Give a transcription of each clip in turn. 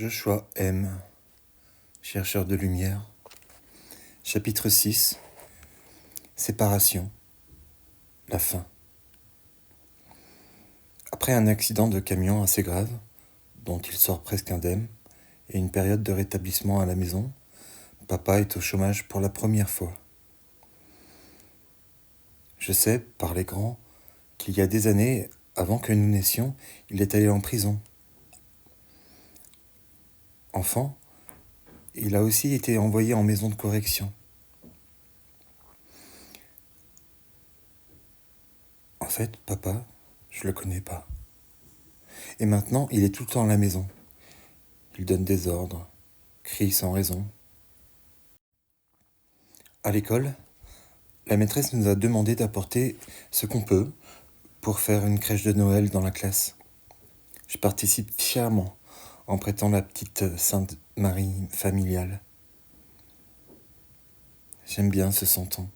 Joshua M., chercheur de lumière. Chapitre 6. Séparation. La fin. Après un accident de camion assez grave, dont il sort presque indemne, et une période de rétablissement à la maison, papa est au chômage pour la première fois. Je sais, par les grands, qu'il y a des années, avant que nous naissions, il est allé en prison. Enfant, il a aussi été envoyé en maison de correction. En fait, papa, je le connais pas. Et maintenant, il est tout le temps à la maison. Il donne des ordres, crie sans raison. À l'école, la maîtresse nous a demandé d'apporter ce qu'on peut pour faire une crèche de Noël dans la classe. Je participe fièrement en prêtant la petite Sainte Marie familiale. J'aime bien ce senton.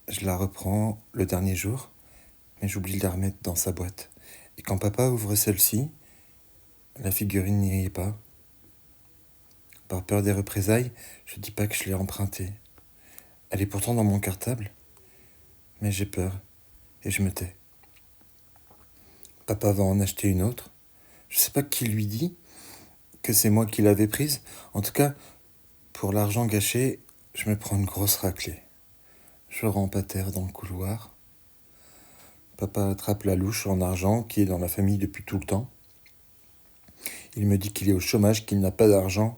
Je la reprends le dernier jour, mais j'oublie de la remettre dans sa boîte. Et quand papa ouvre celle-ci, la figurine n'y est pas. Par peur des représailles, je dis pas que je l'ai empruntée. Elle est pourtant dans mon cartable, mais j'ai peur et je me tais. Papa va en acheter une autre. Je sais pas qui lui dit que c'est moi qui l'avais prise. En tout cas, pour l'argent gâché, je me prends une grosse raclée. Je rampe à terre dans le couloir. Papa attrape la louche en argent qui est dans la famille depuis tout le temps. Il me dit qu'il est au chômage, qu'il n'a pas d'argent.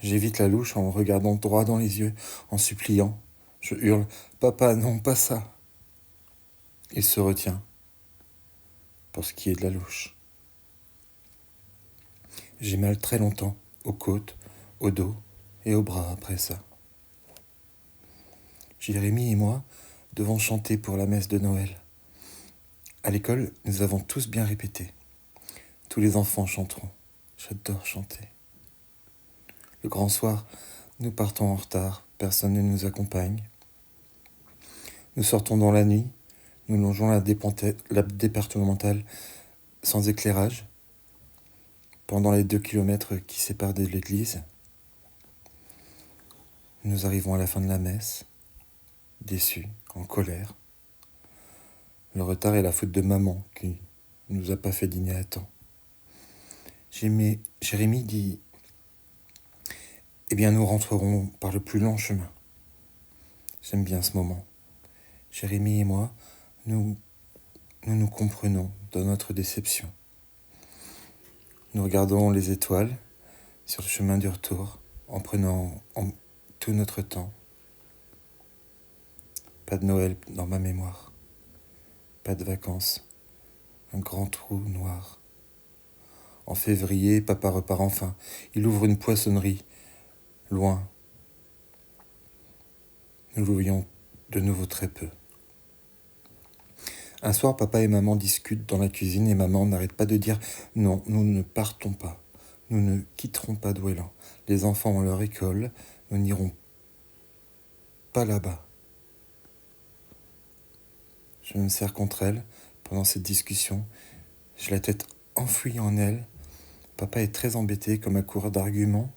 J'évite la louche en me regardant droit dans les yeux, en suppliant. Je hurle « Papa, non, pas ça !» Il se retient, pour ce qui est de la louche. J'ai mal très longtemps, aux côtes, au dos et aux bras après ça. Jérémie et moi devons chanter pour la messe de Noël. À l'école, nous avons tous bien répété. Tous les enfants chanteront. J'adore chanter. Le grand soir, nous partons en retard, personne ne nous accompagne. Nous sortons dans la nuit, nous longeons la départementale sans éclairage, pendant les 2 kilomètres qui séparent de l'église. Nous arrivons à la fin de la messe, déçus, en colère. Le retard est la faute de maman qui ne nous a pas fait dîner à temps. Jérémie dit « Eh bien, nous rentrerons par le plus long chemin. » J'aime bien ce moment. Jérémie et moi, nous comprenons dans notre déception. Nous regardons les étoiles sur le chemin du retour en prenant tout notre temps. Pas de Noël dans ma mémoire. Pas de vacances. Un grand trou noir. En février, papa repart enfin. Il ouvre une poissonnerie. Loin. Nous le voyons de nouveau très peu. Un soir, papa et maman discutent dans la cuisine et maman n'arrête pas de dire « Non, nous ne partons pas. Nous ne quitterons pas Douélan. Les enfants ont leur école. Nous n'irons pas là-bas. » Je me serre contre elle pendant cette discussion. J'ai la tête enfouie en elle. Papa est très embêté comme à court d'arguments.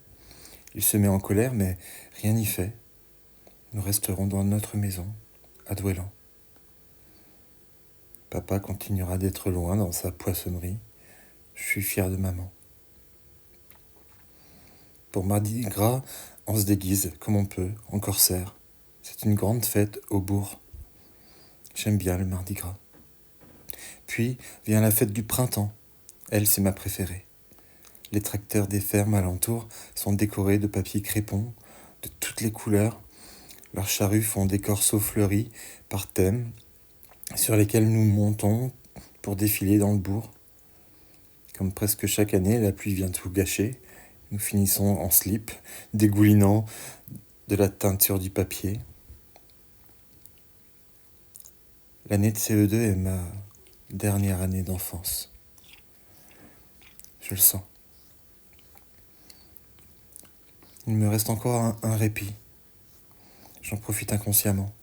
Il se met en colère, mais rien n'y fait. Nous resterons dans notre maison, à Douélan. Papa continuera d'être loin dans sa poissonnerie. Je suis fier de maman. Pour Mardi Gras, on se déguise comme on peut, en corsaire. C'est une grande fête au bourg. J'aime bien le Mardi Gras. Puis vient la fête du printemps. Elle, c'est ma préférée. Les tracteurs des fermes alentours sont décorés de papier crépon, de toutes les couleurs. Leurs charrues font des corseaux fleuris par thème, sur lesquels nous montons pour défiler dans le bourg. Comme presque chaque année, la pluie vient tout gâcher. Nous finissons en slip, dégoulinant de la teinture du papier. L'année de CE2 est ma dernière année d'enfance. Je le sens. Il me reste encore un répit. J'en profite inconsciemment.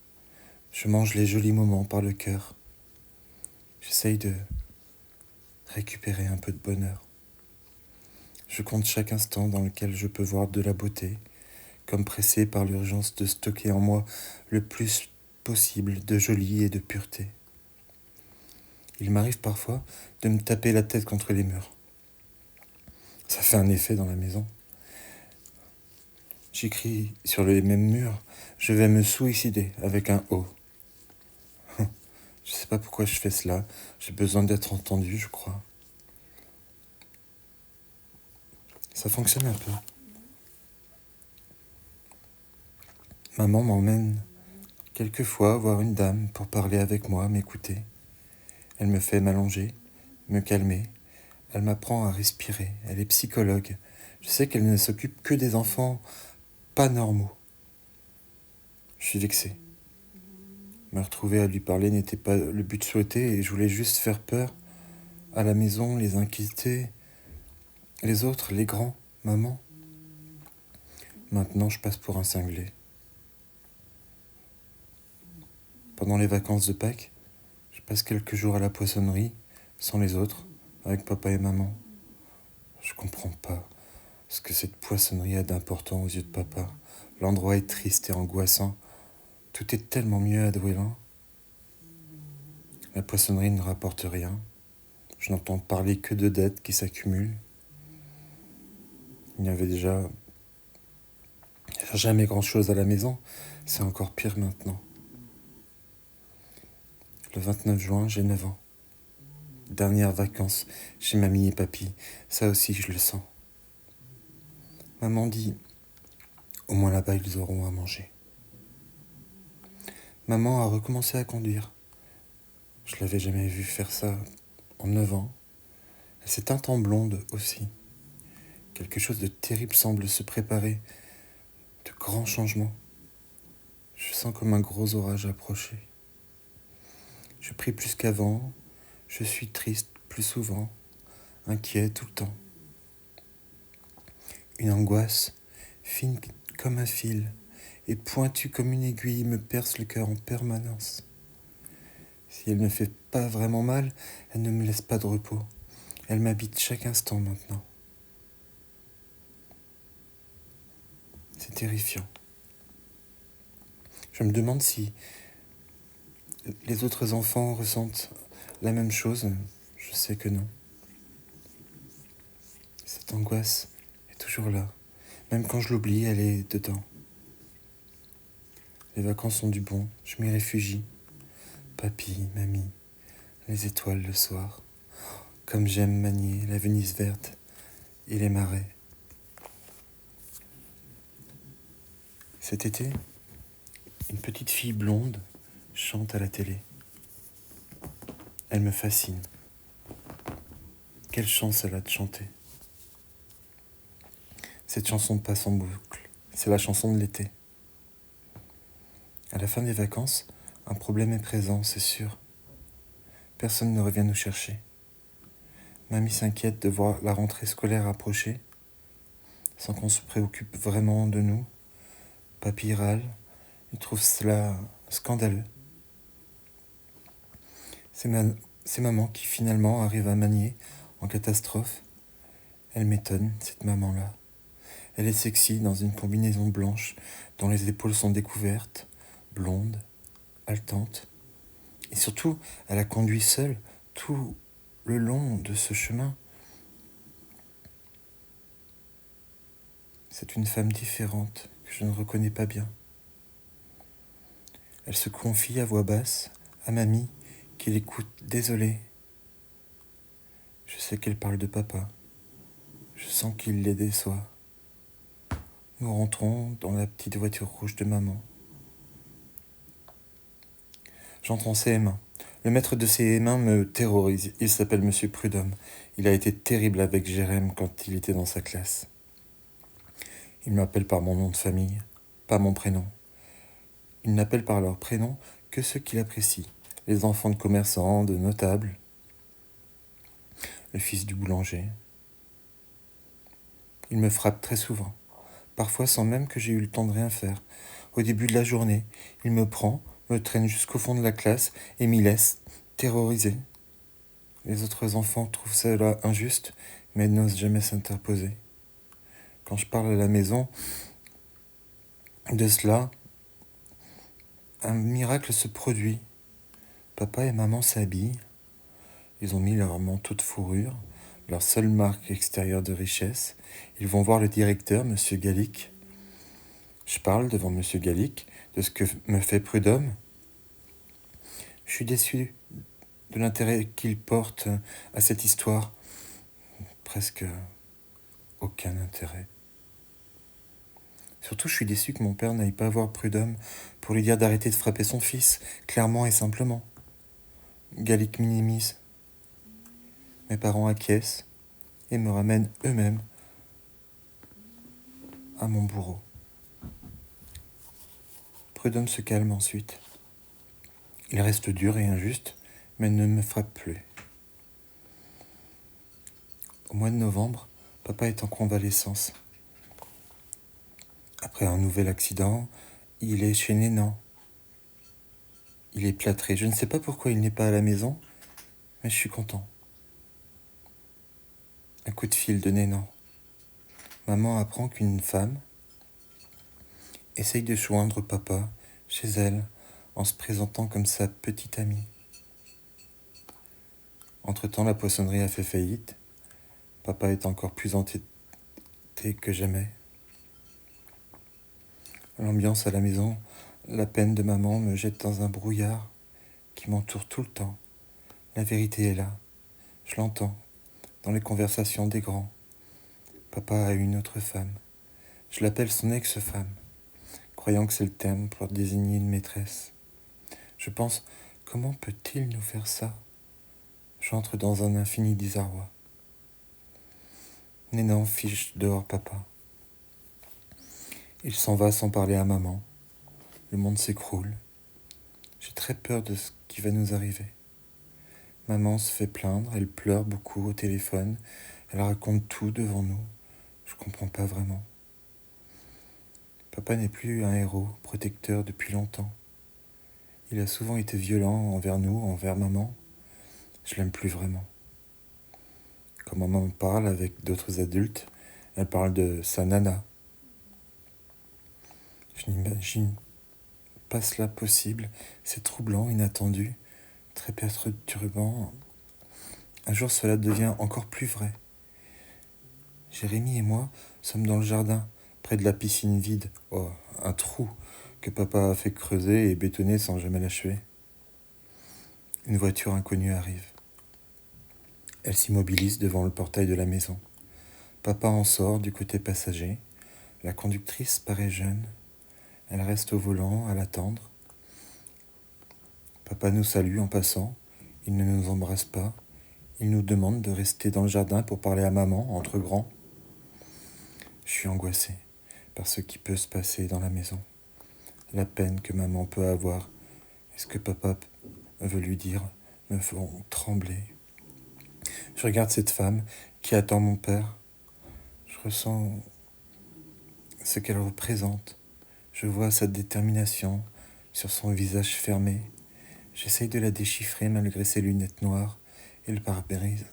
Je mange les jolis moments par le cœur. J'essaye de récupérer un peu de bonheur. Je compte chaque instant dans lequel je peux voir de la beauté, comme pressé par l'urgence de stocker en moi le plus possible de joli et de pureté. Il m'arrive parfois de me taper la tête contre les murs. Ça fait un effet dans la maison. J'écris sur les mêmes murs, je vais me suicider avec un O. Je sais pas pourquoi je fais cela, j'ai besoin d'être entendu, je crois. Ça fonctionne un peu. Maman m'emmène quelquefois voir une dame pour parler avec moi, m'écouter. Elle me fait m'allonger, me calmer. Elle m'apprend à respirer. Elle est psychologue. Je sais qu'elle ne s'occupe que des enfants pas normaux. Je suis vexé. Me retrouver à lui parler n'était pas le but souhaité et je voulais juste faire peur à la maison, les inquiéter, les autres, les grands, maman. Maintenant, je passe pour un cinglé. Pendant les vacances de Pâques, je passe quelques jours à la poissonnerie, sans les autres, avec papa et maman. Je comprends pas ce que cette poissonnerie a d'important aux yeux de papa. L'endroit est triste et angoissant. Tout est tellement mieux à Douélin. La poissonnerie ne rapporte rien. Je n'entends parler que de dettes qui s'accumulent. Il n'y avait déjà jamais grand-chose à la maison. C'est encore pire maintenant. Le 29 juin, j'ai 9 ans. Dernières vacances chez mamie et papy. Ça aussi, je le sens. Maman dit, au moins là-bas, ils auront à manger. Maman a recommencé à conduire. Je l'avais jamais vue faire ça en 9 ans. Elle s'est teinte en blonde aussi. Quelque chose de terrible semble se préparer. De grands changements. Je sens comme un gros orage approcher. Je prie plus qu'avant. Je suis triste plus souvent. Inquiet tout le temps. Une angoisse, fine comme un fil, et pointue comme une aiguille, me perce le cœur en permanence. Si elle ne fait pas vraiment mal, elle ne me laisse pas de repos. Elle m'habite chaque instant maintenant. C'est terrifiant. Je me demande si les autres enfants ressentent la même chose. Je sais que non. Cette angoisse est toujours là. Même quand je l'oublie, elle est dedans. Les vacances sont du bon, je m'y réfugie. Papy, mamie, les étoiles le soir. Comme j'aime manier la Venise verte et les marais. Cet été, une petite fille blonde chante à la télé. Elle me fascine. Quelle chance elle a de chanter. Cette chanson passe en boucle. C'est la chanson de l'été. À la fin des vacances, un problème est présent, c'est sûr. Personne ne revient nous chercher. Mamie s'inquiète de voir la rentrée scolaire approcher, sans qu'on se préoccupe vraiment de nous. Papy râle, il trouve cela scandaleux. C'est maman qui finalement arrive à manier en catastrophe. Elle m'étonne, cette maman-là. Elle est sexy dans une combinaison blanche dont les épaules sont découvertes, blonde, haletante. Et surtout, elle a conduit seule tout le long de ce chemin. C'est une femme différente que je ne reconnais pas bien. Elle se confie à voix basse à mamie qui l'écoute désolée. Je sais qu'elle parle de papa. Je sens qu'il les déçoit. Nous rentrons dans la petite voiture rouge de maman. J'entre en CM1. Le maître de CM1 me terrorise. Il s'appelle Monsieur Prudhomme. Il a été terrible avec Jérém quand il était dans sa classe. Il m'appelle par mon nom de famille, pas mon prénom. Il n'appelle par leur prénom que ceux qu'il apprécie. Les enfants de commerçants, de notables, le fils du boulanger. Il me frappe très souvent, parfois sans même que j'ai eu le temps de rien faire. Au début de la journée, il me prend, me traîne jusqu'au fond de la classe et m'y laisse, terrorisé. Les autres enfants trouvent cela injuste, mais n'osent jamais s'interposer. Quand je parle à la maison de cela, un miracle se produit. Papa et maman s'habillent. Ils ont mis leur manteau de fourrure, leur seule marque extérieure de richesse. Ils vont voir le directeur, Monsieur Gallic. Je parle devant Monsieur Gallic de ce que me fait Prud'homme. Je suis déçu de l'intérêt qu'il porte à cette histoire. Presque aucun intérêt. Surtout, je suis déçu que mon père n'aille pas voir Prud'homme pour lui dire d'arrêter de frapper son fils, clairement et simplement. Gallic minimise. Mes parents acquiescent et me ramènent eux-mêmes à mon bourreau. Prud'homme se calme ensuite. Il reste dur et injuste, mais ne me frappe plus. Au mois de novembre, papa est en convalescence. Après un nouvel accident, il est chez Nénan. Il est plâtré. Je ne sais pas pourquoi il n'est pas à la maison, mais je suis content. Un coup de fil de Nénan. Maman apprend qu'une femme essaye de joindre papa chez elle en se présentant comme sa petite amie. Entre-temps, la poissonnerie a fait faillite. Papa est encore plus entêté que jamais. L'ambiance à la maison, la peine de maman me jette dans un brouillard qui m'entoure tout le temps. La vérité est là. Je l'entends dans les conversations des grands. Papa a une autre femme. Je l'appelle son ex-femme, croyant que c'est le terme pour désigner une maîtresse. Je pense, comment peut-il nous faire ça? J'entre dans un infini désarroi. Nénan fiche dehors papa. Il s'en va sans parler à maman. Le monde s'écroule. J'ai très peur de ce qui va nous arriver. Maman se fait plaindre, elle pleure beaucoup au téléphone, elle raconte tout devant nous. Je comprends pas vraiment. Papa n'est plus un héros, protecteur depuis longtemps. Il a souvent été violent envers nous, envers maman. Je l'aime plus vraiment. Quand maman parle avec d'autres adultes, elle parle de sa nana. Je n'imagine pas cela possible. C'est troublant, inattendu, très perturbant. Un jour, cela devient encore plus vrai. Jérémie et moi sommes dans le jardin, près de la piscine vide. Oh, un trou que papa a fait creuser et bétonner sans jamais l'achever. Une voiture inconnue arrive. Elle s'immobilise devant le portail de la maison. Papa en sort du côté passager. La conductrice paraît jeune. Elle reste au volant à l'attendre. Papa nous salue en passant. Il ne nous embrasse pas. Il nous demande de rester dans le jardin pour parler à maman, entre grands. Je suis angoissé par ce qui peut se passer dans la maison. La peine que maman peut avoir et ce que papa veut lui dire me font trembler. Je regarde cette femme qui attend mon père. Je ressens ce qu'elle représente. Je vois sa détermination sur son visage fermé. J'essaye de la déchiffrer malgré ses lunettes noires et le pare-brise.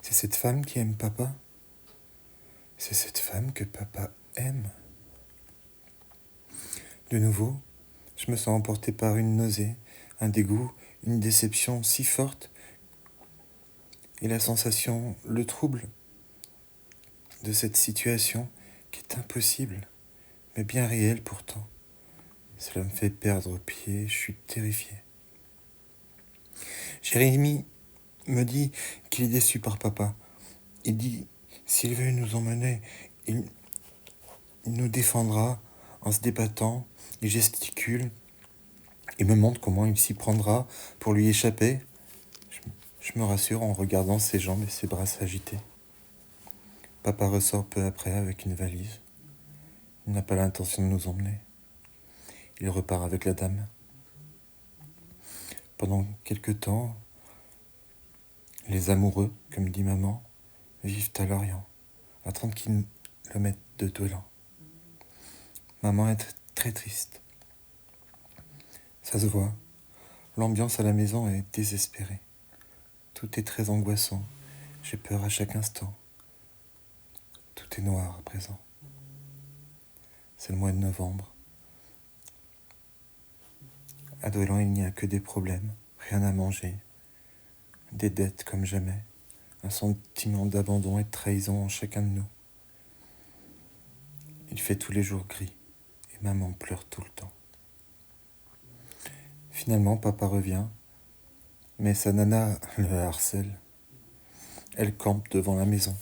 C'est cette femme qui aime papa. C'est cette femme que papa aime. De nouveau, je me sens emporté par une nausée, un dégoût, une déception si forte, et la sensation, le trouble de cette situation qui est impossible, mais bien réelle pourtant. Cela me fait perdre pied, je suis terrifié. Jérémie me dit qu'il est déçu par papa. Il dit, s'il veut nous emmener, il nous défendra en se débattant, il gesticule, il me montre comment il s'y prendra pour lui échapper. Je me rassure en regardant ses jambes et ses bras s'agiter. Papa ressort peu après avec une valise. Il n'a pas l'intention de nous emmener. Il repart avec la dame. Pendant quelque temps, les amoureux, comme dit maman, vivent à Lorient, à 30 km de Doulan. Maman est très triste. Ça se voit. L'ambiance à la maison est désespérée. Tout est très angoissant. J'ai peur à chaque instant. Tout est noir à présent. C'est le mois de novembre. À Dolan, il n'y a que des problèmes, rien à manger, des dettes comme jamais, un sentiment d'abandon et de trahison en chacun de nous. Il fait tous les jours gris et maman pleure tout le temps. Finalement, papa revient, mais sa nana le harcèle. Elle campe devant la maison.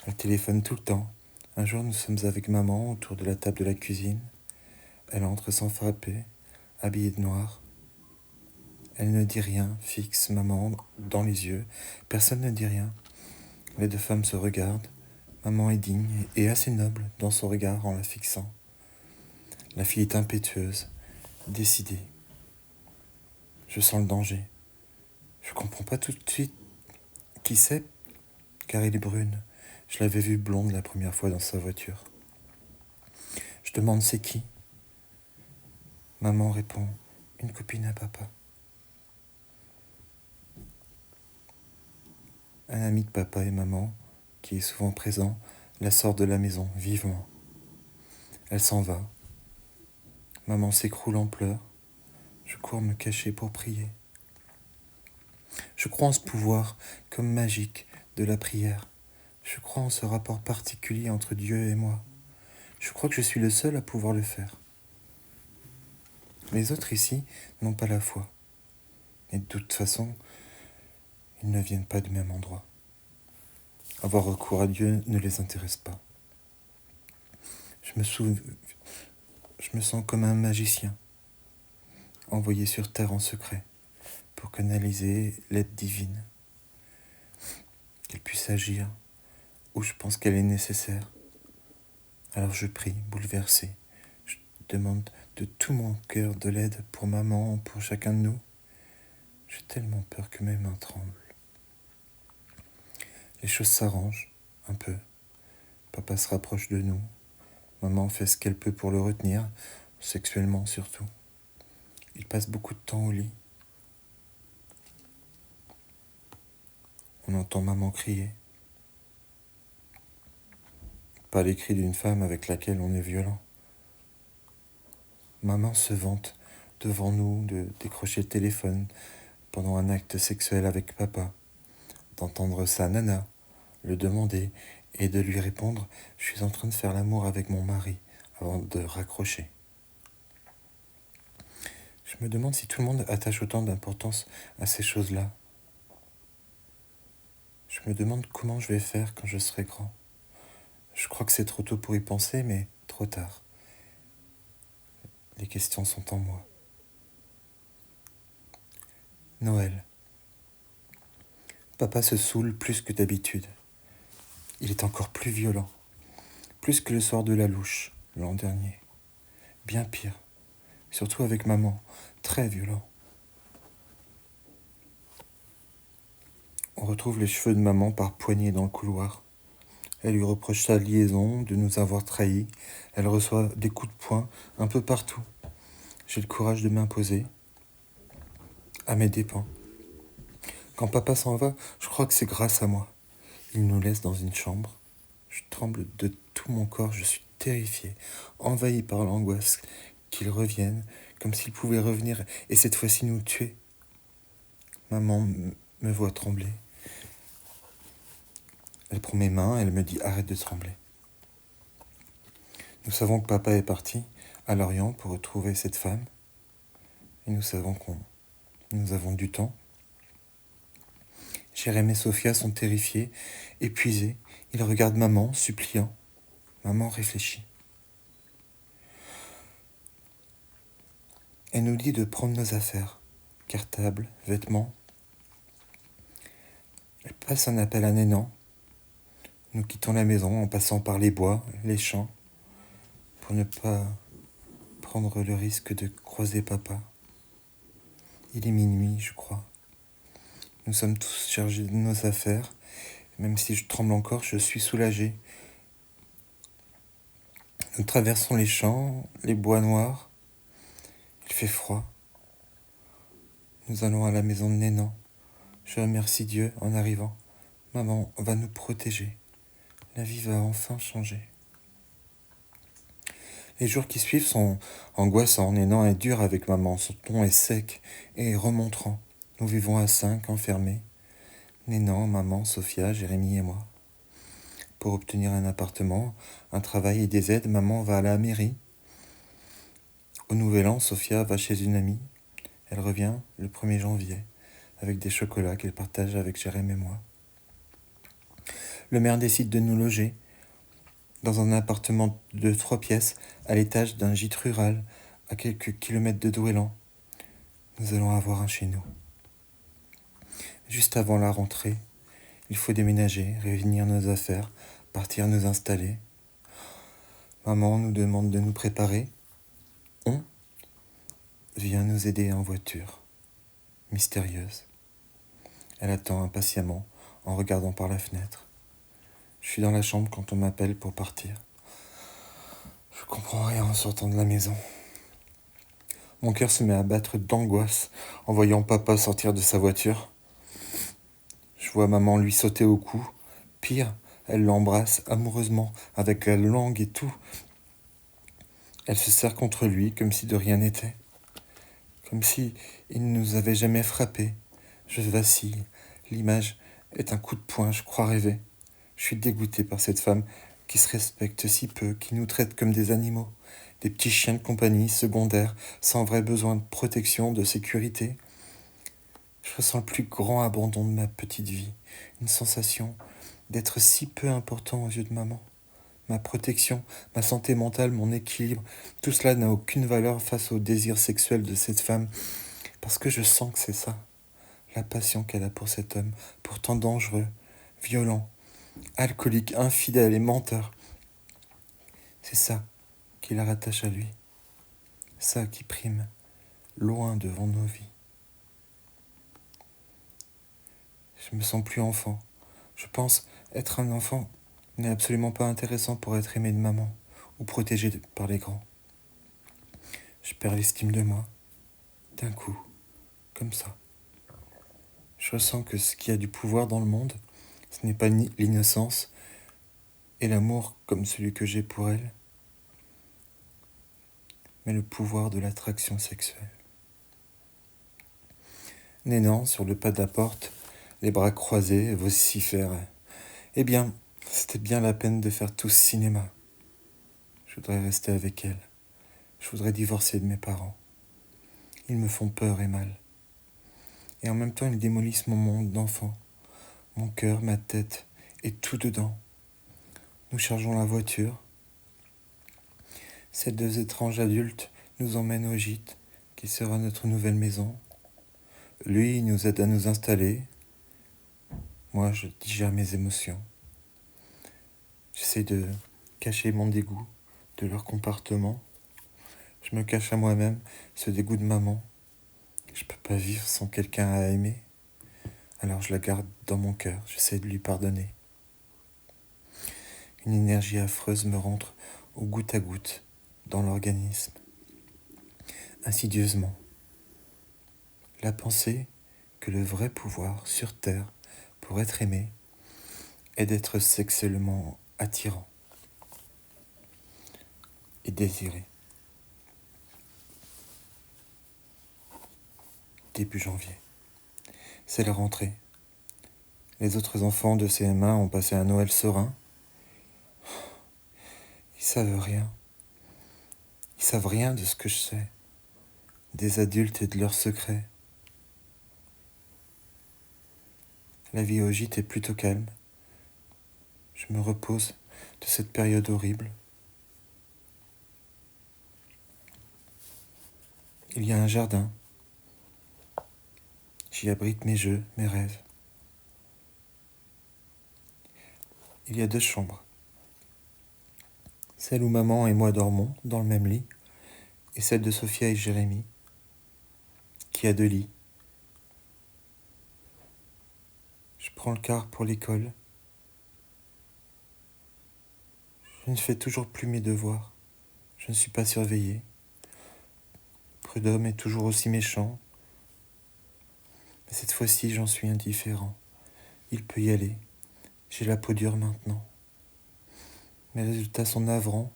Elle téléphone tout le temps. Un jour, nous sommes avec maman autour de la table de la cuisine. Elle entre sans frapper, habillée de noir. Elle ne dit rien, fixe maman dans les yeux. Personne ne dit rien. Les deux femmes se regardent. Maman est digne et assez noble dans son regard en la fixant. La fille est impétueuse, décidée. Je sens le danger. Je comprends pas tout de suite qui c'est, car elle est brune. Je l'avais vue blonde la première fois dans sa voiture. Je demande c'est qui. Maman répond, une copine à papa. Un ami de papa et maman, qui est souvent présent, la sort de la maison vivement. Elle s'en va. Maman s'écroule en pleurs. Je cours me cacher pour prier. Je crois en ce pouvoir, comme magique, de la prière. Je crois en ce rapport particulier entre Dieu et moi. Je crois que je suis le seul à pouvoir le faire. Les autres ici n'ont pas la foi. Et de toute façon, ils ne viennent pas du même endroit. Avoir recours à Dieu ne les intéresse pas. Je me sens comme un magicien, envoyé sur terre en secret, pour canaliser l'aide divine, qu'elle puisse agir où je pense qu'elle est nécessaire. Alors je prie, bouleversé. Je demande de tout mon cœur de l'aide pour maman, pour chacun de nous. J'ai tellement peur que mes mains tremblent. Les choses s'arrangent un peu. Papa se rapproche de nous. Maman fait ce qu'elle peut pour le retenir, sexuellement surtout. Il passe beaucoup de temps au lit. On entend maman crier. Pas les cris d'une femme avec laquelle on est violent. Maman se vante devant nous de décrocher le téléphone pendant un acte sexuel avec papa, d'entendre sa nana le demander et de lui répondre « Je suis en train de faire l'amour avec mon mari » avant de raccrocher. Je me demande si tout le monde attache autant d'importance à ces choses-là. Je me demande comment je vais faire quand je serai grand. Je crois que c'est trop tôt pour y penser, mais trop tard. Les questions sont en moi. Noël. Papa se saoule plus que d'habitude. Il est encore plus violent. Plus que le soir de la louche, l'an dernier. Bien pire. Surtout avec maman. Très violent. On retrouve les cheveux de maman par poignées dans le couloir. Elle lui reproche sa liaison, de nous avoir trahis. Elle reçoit des coups de poing un peu partout. J'ai le courage de m'imposer, à mes dépens. Quand papa s'en va, je crois que c'est grâce à moi. Il nous laisse dans une chambre. Je tremble de tout mon corps, je suis terrifié, envahi par l'angoisse qu'il revienne, comme s'il pouvait revenir et cette fois-ci nous tuer. Maman me voit trembler. Elle prend mes mains, elle me dit arrête de trembler. Nous savons que papa est parti à Lorient pour retrouver cette femme. Et nous savons que nous avons du temps. Jérém et Sophia sont terrifiés, épuisés. Ils regardent maman, suppliant. Maman réfléchit. Elle nous dit de prendre nos affaires, cartables, vêtements. Elle passe un appel à Nénan. Nous quittons la maison en passant par les bois, les champs, pour ne pas prendre le risque de croiser papa. Il est minuit, je crois. Nous sommes tous chargés de nos affaires. Même si je tremble encore, je suis soulagé. Nous traversons les champs, les bois noirs. Il fait froid. Nous allons à la maison de Nénan. Je remercie Dieu en arrivant. Maman va nous protéger. La vie va enfin changer. Les jours qui suivent sont angoissants. Nénan est dur avec maman. Son ton est sec et remontrant. Nous vivons à 5, enfermés. Nénan, maman, Sophia, Jérémie et moi. Pour obtenir un appartement, un travail et des aides, maman va à la mairie. Au Nouvel An, Sophia va chez une amie. Elle revient le 1er janvier avec des chocolats qu'elle partage avec Jérémie et moi. Le maire décide de nous loger dans un appartement de 3 pièces à l'étage d'un gîte rural à quelques kilomètres de Douélan. Nous allons avoir un chez nous. Juste avant la rentrée, il faut déménager, réunir nos affaires, partir nous installer. Maman nous demande de nous préparer. On vient nous aider en voiture, mystérieuse. Elle attend impatiemment en regardant par la fenêtre. Je suis dans la chambre quand on m'appelle pour partir. Je comprends rien en sortant de la maison. Mon cœur se met à battre d'angoisse en voyant papa sortir de sa voiture. Je vois maman lui sauter au cou. Pire, elle l'embrasse amoureusement, avec la langue et tout. Elle se serre contre lui comme si de rien n'était. Comme si il ne nous avait jamais frappés. Je vacille. L'image est un coup de poing, je crois rêver. Je suis dégoûté par cette femme qui se respecte si peu, qui nous traite comme des animaux, des petits chiens de compagnie secondaires, sans vrai besoin de protection, de sécurité. Je ressens le plus grand abandon de ma petite vie, une sensation d'être si peu important aux yeux de maman. Ma protection, ma santé mentale, mon équilibre, tout cela n'a aucune valeur face au désir sexuel de cette femme, parce que je sens que c'est ça, la passion qu'elle a pour cet homme, pourtant dangereux, violent, alcoolique, infidèle et menteur. C'est ça qui la rattache à lui, ça qui prime, loin devant nos vies. Je me sens plus enfant. Je pense être un enfant n'est absolument pas intéressant pour être aimé de maman ou protégé par les grands. Je perds l'estime de moi, d'un coup, comme ça. Je ressens que ce qui a du pouvoir dans le monde, ce n'est pas ni l'innocence et l'amour comme celui que j'ai pour elle, mais le pouvoir de l'attraction sexuelle. Nénan, sur le pas de la porte, les bras croisés, vocifère. Eh bien, c'était bien la peine de faire tout ce cinéma. Je voudrais rester avec elle. Je voudrais divorcer de mes parents. Ils me font peur et mal. Et en même temps, ils démolissent mon monde d'enfant. Mon cœur, ma tête et tout dedans. Nous chargeons la voiture. Ces 2 étranges adultes nous emmènent au gîte, qui sera notre nouvelle maison. Lui, il nous aide à nous installer. Moi, je digère mes émotions. J'essaie de cacher mon dégoût de leur comportement. Je me cache à moi-même ce dégoût de maman. Je peux pas vivre sans quelqu'un à aimer. Alors je la garde dans mon cœur. J'essaie de lui pardonner. Une énergie affreuse me rentre au goutte à goutte dans l'organisme. Insidieusement. La pensée que le vrai pouvoir sur Terre pour être aimé est d'être sexuellement attirant et désiré. Début janvier. C'est la rentrée. Les autres enfants de CM1 ont passé un Noël serein. Ils savent rien. Ils savent rien de ce que je sais, des adultes et de leurs secrets. La vie au gîte est plutôt calme. Je me repose de cette période horrible. Il y a un jardin. J'y abrite mes jeux, mes rêves. Il y a 2 chambres. Celle où maman et moi dormons, dans le même lit, et celle de Sophia et Jérémie, qui a 2 lits. Je prends le car pour l'école. Je ne fais toujours plus mes devoirs. Je ne suis pas surveillé. Prud'homme est toujours aussi méchant. Mais cette fois-ci, j'en suis indifférent. Il peut y aller. J'ai la peau dure maintenant. Mes résultats sont navrants.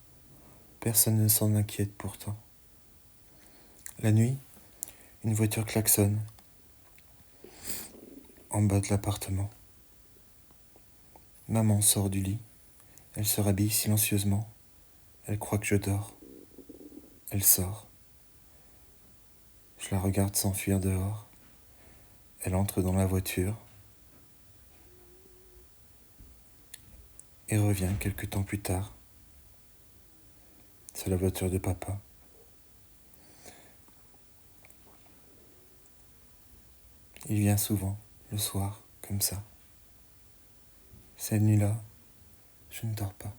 Personne ne s'en inquiète pourtant. La nuit, une voiture klaxonne en bas de l'appartement. Maman sort du lit. Elle se rhabille silencieusement. Elle croit que je dors. Elle sort. Je la regarde s'enfuir dehors. Elle entre dans la voiture et revient quelque temps plus tard. C'est la voiture de papa. Il vient souvent, le soir, comme ça. Cette nuit-là, je ne dors pas.